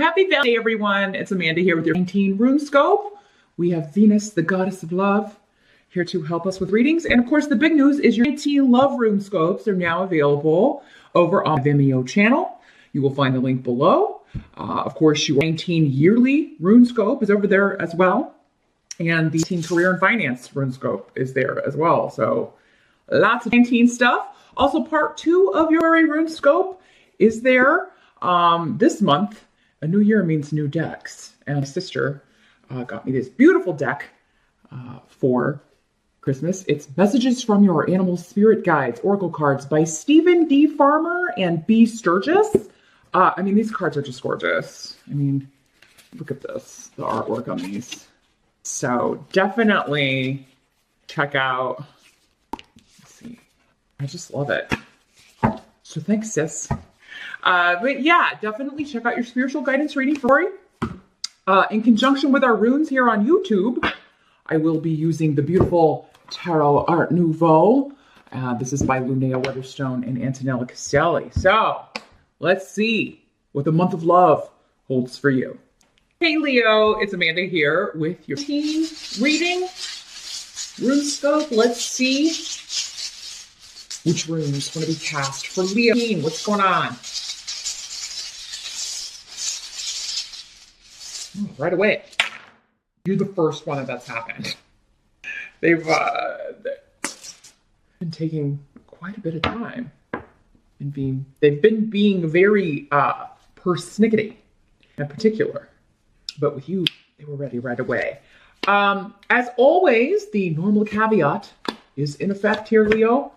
Happy Valentine's Day, everyone. It's Amanda here with your 19 rune scope. We have Venus, the goddess of love, here to help us with readings. And of course, the big news is your 19 love rune scopes are now available over on the Vimeo channel. You will find the link below. Of course, your 19 yearly rune scope is over there as well. And the 19 career and finance rune scope is there as well. So lots of 19 stuff. Also, part 2 of your rune scope is there this month. A new year means new decks. And my sister got me this beautiful deck for Christmas. It's Messages from Your Animal Spirit Guides, Oracle Cards by Stephen D. Farmer and B. Sturgis. I mean, these cards are just gorgeous. I mean, look at this, the artwork on these. So definitely check out. Let's see. I just love it. So thanks, sis. But yeah, definitely check out your spiritual guidance reading for you. In conjunction with our runes here on YouTube, I will be using the beautiful Tarot Art Nouveau. This is by Linnea Weatherstone and Antonella Castelli. So let's see what the month of love holds for you. Hey Leo, it's Amanda here with your teen reading rune scope. Let's see which runes want to be cast for Leo. What's going on? Right away. You're the first one that's happened. They've been taking quite a bit of time and they've been being very persnickety in particular. But with you, they were ready right away. As always, the normal caveat is in effect here, Leo.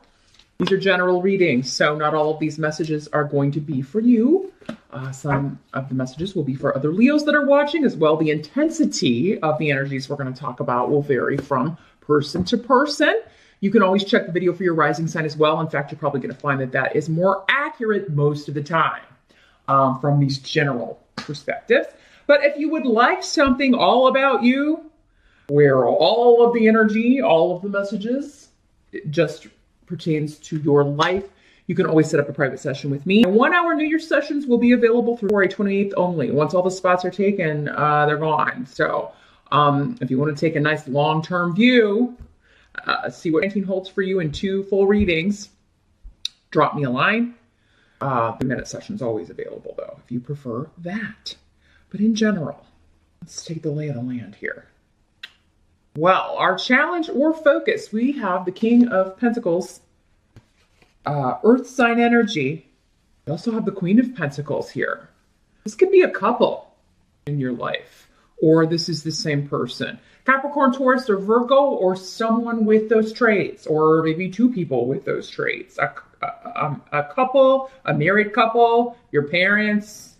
These are general readings, so not all of these messages are going to be for you. Some of the messages will be for other Leos that are watching as well. The intensity of the energies we're going to talk about will vary from person to person. You can always check the video for your rising sign as well. In fact, you're probably going to find that that is more accurate most of the time from these general perspectives. But if you would like something all about you, where all of the energy, all of the messages, it just pertains to your life, you can always set up a private session with me. 1 hour New Year's sessions will be available through February 28th only. Once all the spots are taken, they're gone. So if you want to take a nice long-term view, see what 19 holds for you in 2 full readings, drop me a line. The minute session is always available though, if you prefer that. But in general, let's take the lay of the land here. Well, our challenge or focus, we have the King of Pentacles, Earth sign energy. We also have the Queen of Pentacles here. This could be a couple in your life, or this is the same person. Capricorn, Taurus, or Virgo, or someone with those traits, or maybe 2 people with those traits. A couple, a married couple, your parents,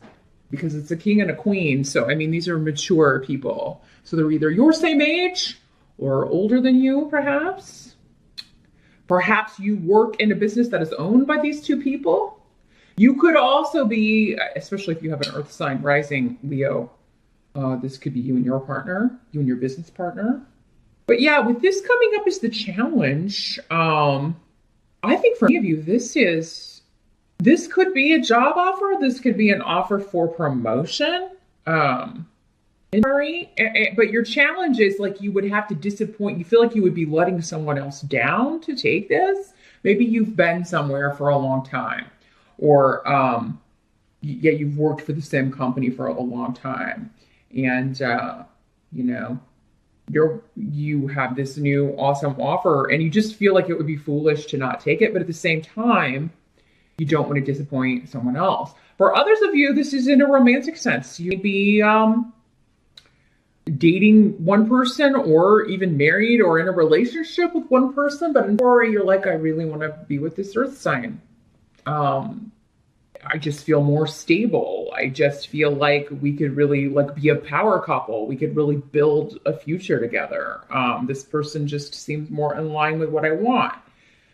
because it's a king and a queen. So, I mean, these are mature people. So they're either your same age or older than you, perhaps. Perhaps you work in a business that is owned by these 2 people. You could also be, especially if you have an earth sign rising, Leo, this could be you and your partner, you and your business partner. But yeah, with this coming up as the challenge, I think for many of you, this could be a job offer. This could be an offer for promotion. But your challenge is like you would have to disappoint. You feel like you would be letting someone else down to take this. Maybe you've been somewhere for a long time, or you've worked for the same company for a long time, and you have this new awesome offer, and you just feel like it would be foolish to not take it. But at the same time, you don't want to disappoint someone else. For others of you, this is in a romantic sense. You'd be dating one person, or even married or in a relationship with one person, but in story, you're like, I really want to be with this earth sign. I just feel more stable. I just feel like we could really be a power couple. We could really build a future together. This person just seems more in line with what I want.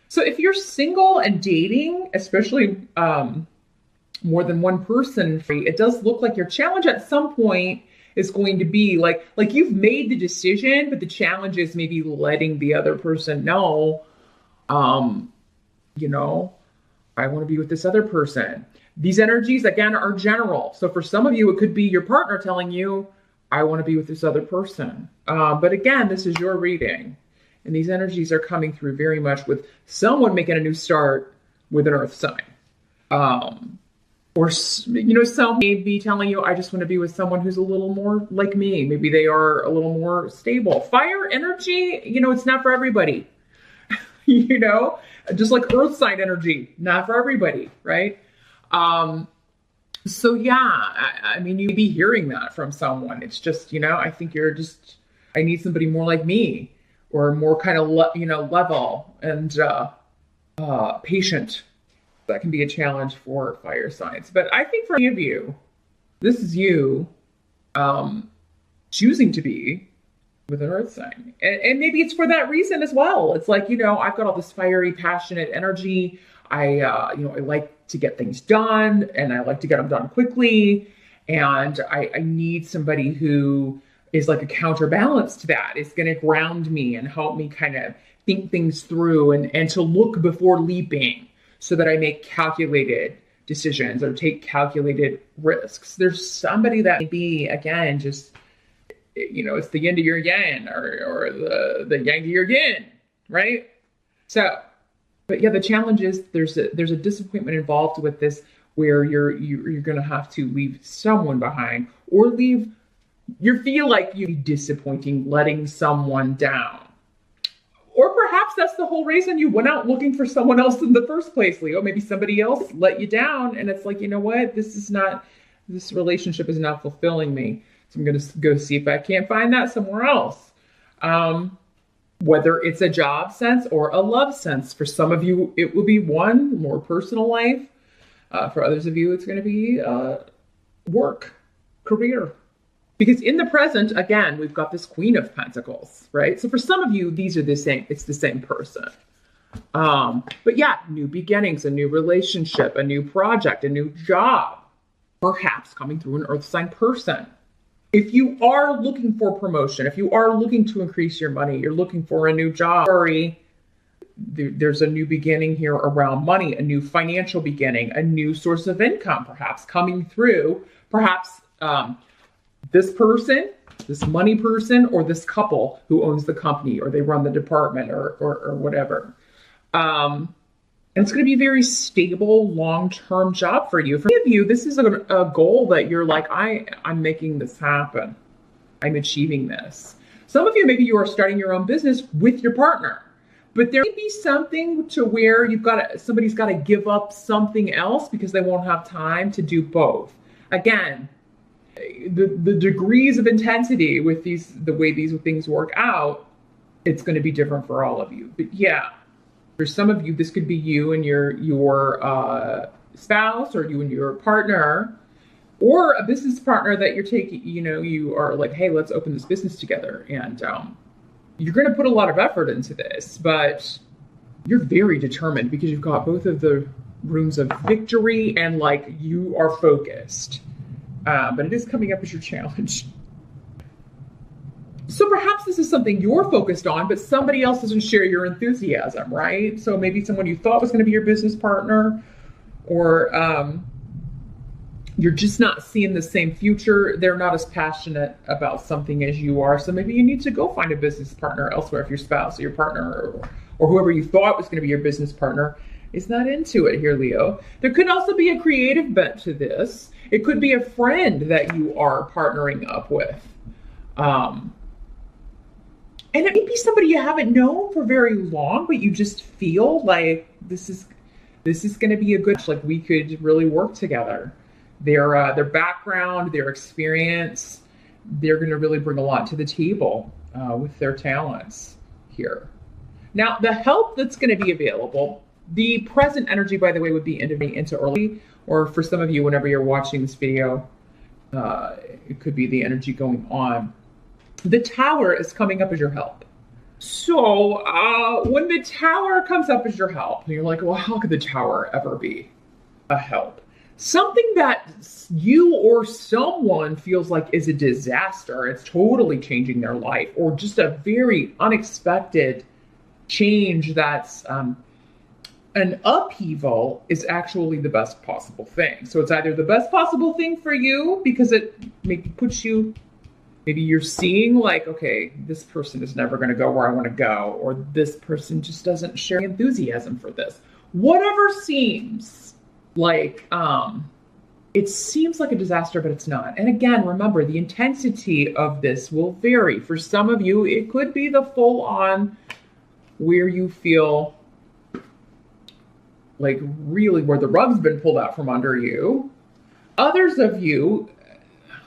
So if you're single and dating, especially more than one person, it does look like your challenge at some point is going to be like you've made the decision, but the challenge is maybe letting the other person know, I want to be with this other person. These energies, again, are general. So for some of you, it could be your partner telling you, I want to be with this other person. But again, this is your reading. And these energies are coming through very much with someone making a new start with an earth sign. Or, some may be telling you, I just want to be with someone who's a little more like me. Maybe they are a little more stable. Fire energy, it's not for everybody. Just like earth sign energy, not for everybody, right? So yeah, you'd be hearing that from someone. It's just, I think I need somebody more like me, or more kind of, level and patient. That can be a challenge for fire signs. But I think for any of you, this is you choosing to be with an earth sign. And maybe it's for that reason as well. It's like, I've got all this fiery, passionate energy. I like to get things done, and I like to get them done quickly. And I need somebody who is like a counterbalance to that. It's going to ground me and help me kind of think things through and to look before leaping, so that I make calculated decisions or take calculated risks. There's somebody that may be, again, just, it's the yin to your yang, or the yang to your yin, right? So, but yeah, the challenge is there's a disappointment involved with this, where you're going to have to leave someone behind, or you feel like you're disappointing, letting someone down. Or perhaps that's the whole reason you went out looking for someone else in the first place, Leo. Maybe somebody else let you down, and it's like, you know what? This relationship is not fulfilling me. So I'm going to go see if I can't find that somewhere else. Whether it's a job sense or a love sense. For some of you, it will be one, more personal life. For others of you, it's going to be work, career. Because in the present, again, we've got this Queen of Pentacles, right? So for some of you, it's the same person. But yeah, new beginnings, a new relationship, a new project, a new job, perhaps coming through an earth sign person. If you are looking for promotion, if you are looking to increase your money, you're looking for a new job, there's a new beginning here around money, a new financial beginning, a new source of income, perhaps coming through, perhaps, this person, this money person, or this couple who owns the company, or they run the department, or whatever. And it's going to be a very stable, long-term job for you. For many of you, this is a goal that you're like, I'm making this happen. I'm achieving this. Some of you, maybe you are starting your own business with your partner, but there may be something to where somebody's got to give up something else because they won't have time to do both. Again, the degrees of intensity with the way these things work out, it's going to be different for all of you. But yeah, for some of you, this could be you and your spouse, or you and your partner, or a business partner that you're taking, you are like, hey, let's open this business together. And you're going to put a lot of effort into this, but you're very determined because you've got both of the runes of victory and like you are focused. But it is coming up as your challenge. So perhaps this is something you're focused on, but somebody else doesn't share your enthusiasm, right? So maybe someone you thought was going to be your business partner, or you're just not seeing the same future. They're not as passionate about something as you are. So maybe you need to go find a business partner elsewhere if your spouse or your partner or whoever you thought was going to be your business partner is not into it here, Leo. There could also be a creative bent to this. It could be a friend that you are partnering up with. And it may be somebody you haven't known for very long, but you just feel like this is going to be a good, like we could really work together. Their background, their experience, they're going to really bring a lot to the table with their talents here. Now, the help that's going to be available, the present energy, by the way, would be into early, or for some of you, whenever you're watching this video, it could be the energy going on. The Tower is coming up as your help. So when the Tower comes up as your help, and you're like, well, how could the Tower ever be a help? Something that you or someone feels like is a disaster, it's totally changing their life, or just a very unexpected change that's an upheaval is actually the best possible thing. So it's either the best possible thing for you because it maybe puts you, maybe you're seeing like, okay, this person is never going to go where I want to go, or this person just doesn't share enthusiasm for this. Whatever seems like, it seems like a disaster, but it's not. And again, remember, the intensity of this will vary. For some of you, it could be the full on where you feel like really where the rug's been pulled out from under you. Others of you,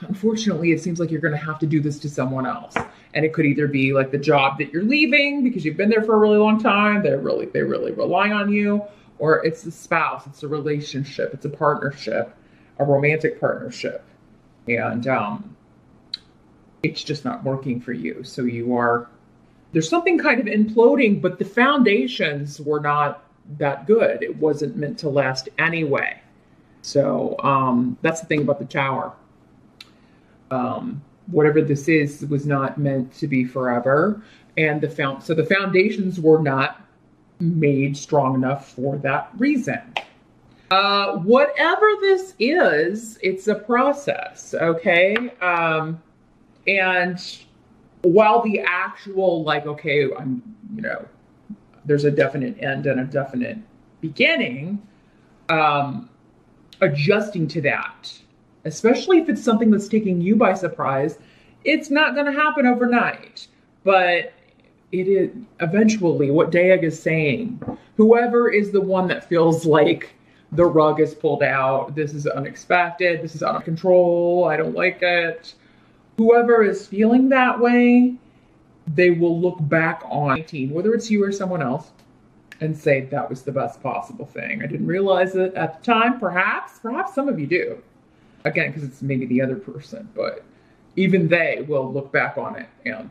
unfortunately, it seems like you're going to have to do this to someone else. And it could either be like the job that you're leaving because you've been there for a really long time, they really rely on you, or it's the spouse, it's a relationship, it's a partnership, a romantic partnership. And it's just not working for you. So there's something kind of imploding, but the foundations were not that good. It wasn't meant to last anyway. So that's the thing about the Tower. Whatever this is was not meant to be forever. And so the foundations were not made strong enough for that reason. Whatever this is, it's a process, okay? And while the actual, like, okay, there's a definite end and a definite beginning, adjusting to that, especially if it's something that's taking you by surprise, it's not going to happen overnight. But it is eventually what Daeg is saying. Whoever is the one that feels like the rug is pulled out, this is unexpected, this is out of control, I don't like it. Whoever is feeling that way, they will look back on 19, whether it's you or someone else, and say that was the best possible thing. I didn't realize it at the time. Perhaps some of you do. Again, because it's maybe the other person, but even they will look back on it. And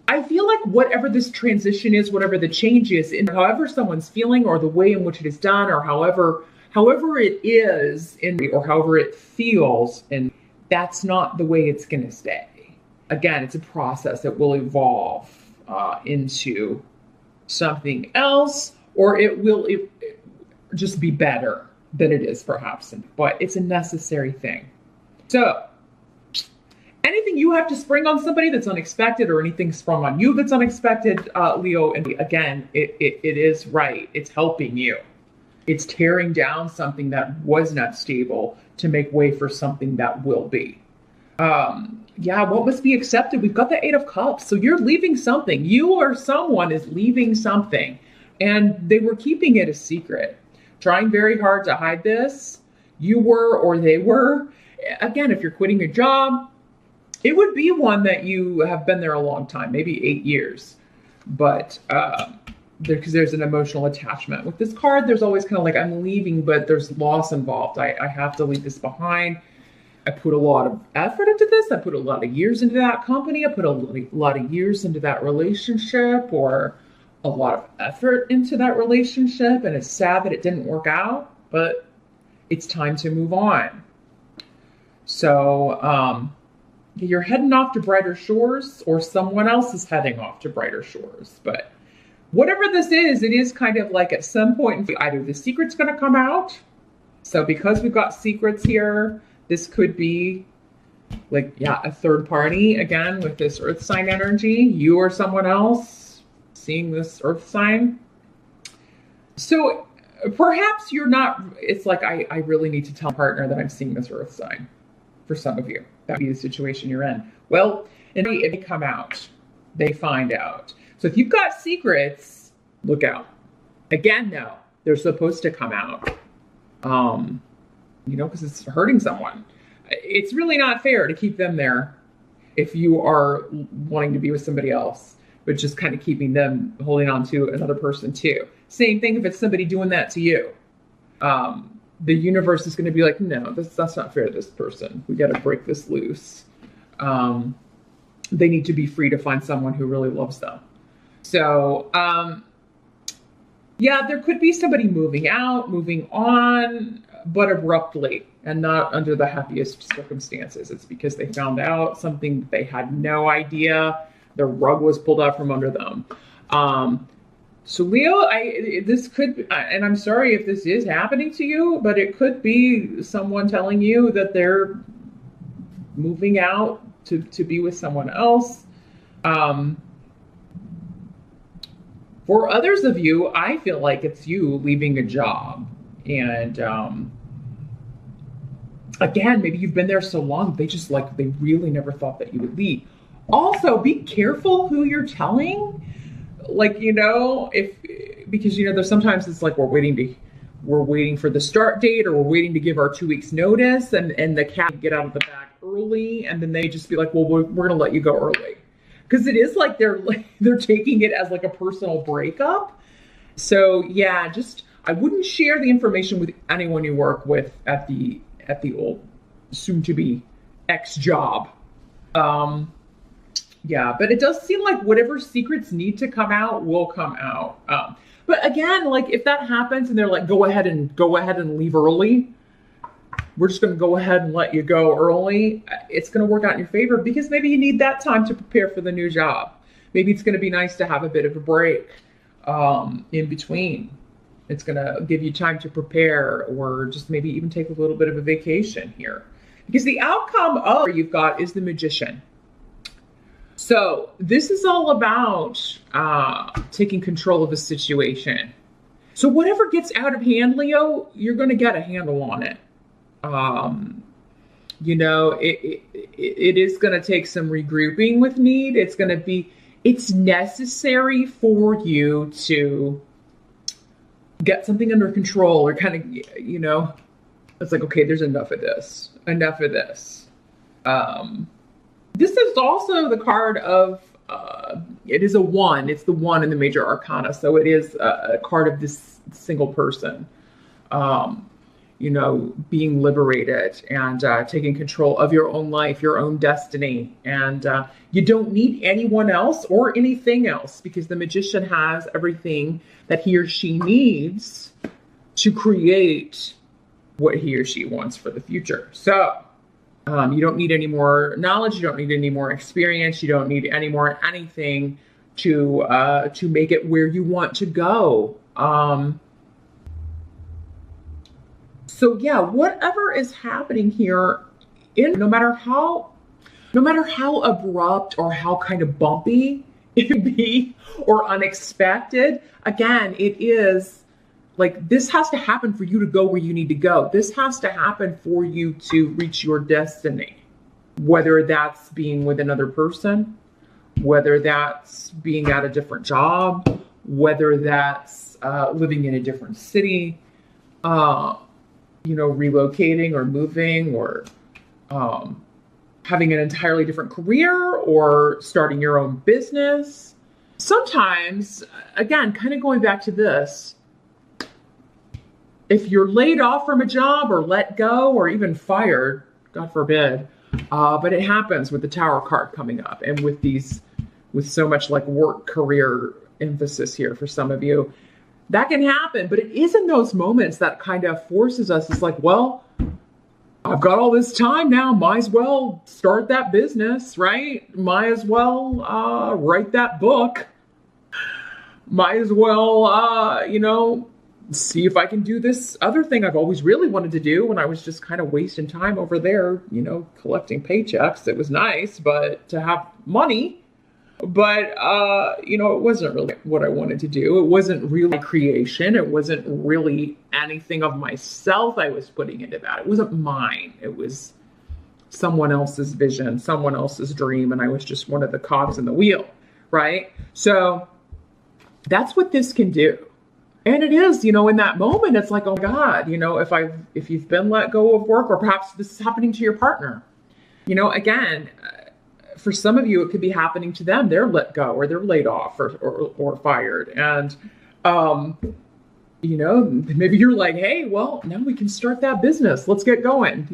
I feel like whatever this transition is, whatever the change is, in however someone's feeling or the way in which it is done, or however it is, or however it feels, and that's not the way it's going to stay. Again, it's a process that will evolve into something else, or it will just be better than it is perhaps, but it's a necessary thing. So anything you have to spring on somebody that's unexpected, or anything sprung on you that's unexpected, Leo, and again, it is right. It's helping you. It's tearing down something that was not stable to make way for something that will be. What must be accepted? We've got the 8 of Cups. So you're leaving something. You or someone is leaving something. And they were keeping it a secret. Trying very hard to hide this. You were, or they were. Again, if you're quitting your job, it would be one that you have been there a long time, maybe 8 years. But because there's an emotional attachment. With this card, there's always kind of like, I'm leaving, but there's loss involved. I have to leave this behind. I put a lot of effort into this. I put a lot of years into that company. I put a lot of years into that relationship, or a lot of effort into that relationship. And it's sad that it didn't work out, but it's time to move on. So you're heading off to brighter shores, or someone else is heading off to brighter shores. But whatever this is, it is kind of like at some point, either the secret's going to come out. So because we've got secrets here, this could be like, a third party, again, with this earth sign energy, you or someone else seeing this earth sign. So perhaps you're not, it's like, I really need to tell a partner that I'm seeing this earth sign. For some of you, that would be the situation you're in. Well, and they come out, they find out. So if you've got secrets, look out. Again, no, they're supposed to come out. Because it's hurting someone. It's really not fair to keep them there if you are wanting to be with somebody else, but just kind of keeping them holding on to another person too. Same thing if it's somebody doing that to you. The universe is going to be like, no, that's not fair to this person. We got to break this loose. They need to be free to find someone who really loves them. So, there could be somebody moving out, moving on, but abruptly and not under the happiest circumstances. It's because they found out something that they had no idea. The rug was pulled out from under them. So Leo, this could, and I'm sorry if this is happening to you, but it could be someone telling you that they're moving out to be with someone else. For others of you, I feel like it's you leaving a job. And again, maybe you've been there so long, they just like, they really never thought that you would leave. Also, be careful who you're telling. Like, because there's sometimes it's like we're waiting for the start date, or we're waiting to give our 2 weeks notice, and the cat get out of the bag early, and then they just be like, well, we're gonna let you go early. Because it is like they're taking it as like a personal breakup. So yeah, I wouldn't share the information with anyone you work with at the old soon to be ex job. Yeah, but it does seem like whatever secrets need to come out will come out. But again, like if that happens and they're like, go ahead and leave early, we're just going to go ahead and let you go early, it's going to work out in your favor, because maybe you need that time to prepare for the new job. Maybe it's going to be nice to have a bit of a break in between. It's going to give you time to prepare, or just maybe even take a little bit of a vacation here. Because the outcome of you've got is the Magician. So this is all about taking control of a situation. So whatever gets out of hand, Leo, you're going to get a handle on it. It is going to take some regrouping with need. It's necessary for you to get something under control, or kind of, it's like, okay, there's enough of this. This is also the card of, it is a 1. It's the 1 in the major arcana. So it is a card of this single person, being liberated and taking control of your own life, your own destiny. And you don't need anyone else or anything else, because the Magician has everything that he or she needs to create what he or she wants for the future. So you don't need any more knowledge. You don't need any more experience. You don't need any more anything to make it where you want to go. So yeah, whatever is happening here, no matter how abrupt or how kind of bumpy it can be or unexpected, again, it is like, this has to happen for you to go where you need to go. This has to happen for you to reach your destiny, whether that's being with another person, whether that's being at a different job, whether that's living in a different city, relocating or moving, or having an entirely different career, or starting your own business. Sometimes, again, kind of going back to this, if you're laid off from a job or let go or even fired, God forbid, but it happens with the Tower card coming up, and with so much like work career emphasis here for some of you, that can happen. But it is in those moments that kind of forces us. It's like, well, I've got all this time now, might as well start that business, right? Might as well write that book. Might as well, see if I can do this other thing I've always really wanted to do, when I was just kind of wasting time over there, collecting paychecks. It was nice, but to have money, but, it wasn't really what I wanted to do. It wasn't really creation. It wasn't really anything of myself I was putting into that. It wasn't mine. It was someone else's vision, someone else's dream. And I was just one of the cogs in the wheel, right? So that's what this can do. And it is, in that moment, it's like, oh God, if you've been let go of work, or perhaps this is happening to your partner, again, for some of you, it could be happening to them. They're let go, or they're laid off, or fired. And, maybe you're like, hey, well, now we can start that business. Let's get going,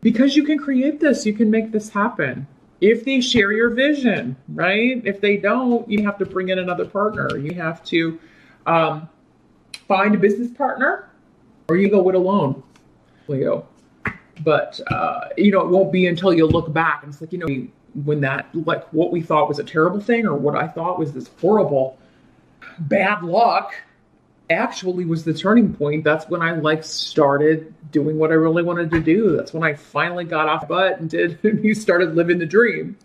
because you can create this, you can make this happen. If they share your vision, right? If they don't, you have to bring in another partner. You have to find a business partner, or you go it alone, Leo. But, you know, it won't be until you look back and it's like, you know, when that, like what we thought was a terrible thing or what I thought was this horrible bad luck actually was the turning point. That's when I like started doing what I really wanted to do. That's when I finally got off butt and you started living the dream.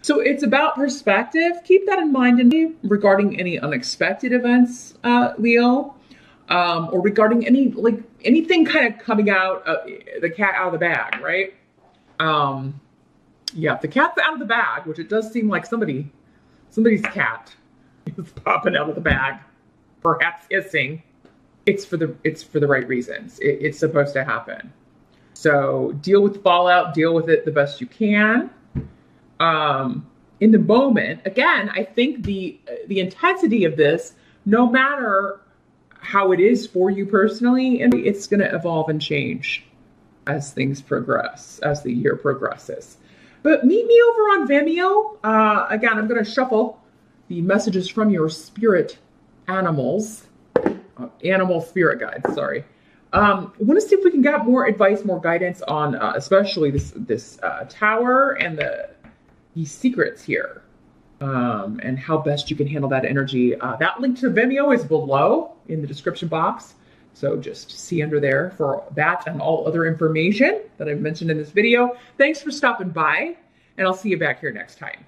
So it's about perspective. Keep that in mind regarding any unexpected events, Leo, or regarding anything kind of coming out, the cat out of the bag, right? Yeah, the cat's out of the bag, which it does seem like somebody's cat is popping out of the bag, perhaps hissing. It's for the right reasons. It's supposed to happen. So deal with fallout, deal with it the best you can. In the moment, again, I think the intensity of this, no matter how it is for you personally, and it's going to evolve and change as things progress, as the year progresses. But meet me over on Vimeo. Again, I'm going to shuffle the messages from your spirit animals, animal spirit guides, sorry. I want to see if we can get more advice, more guidance on especially this tower and these secrets here, and how best you can handle that energy. That link to Vimeo is below in the description box. So just see under there for that and all other information that I've mentioned in this video. Thanks for stopping by, and I'll see you back here next time.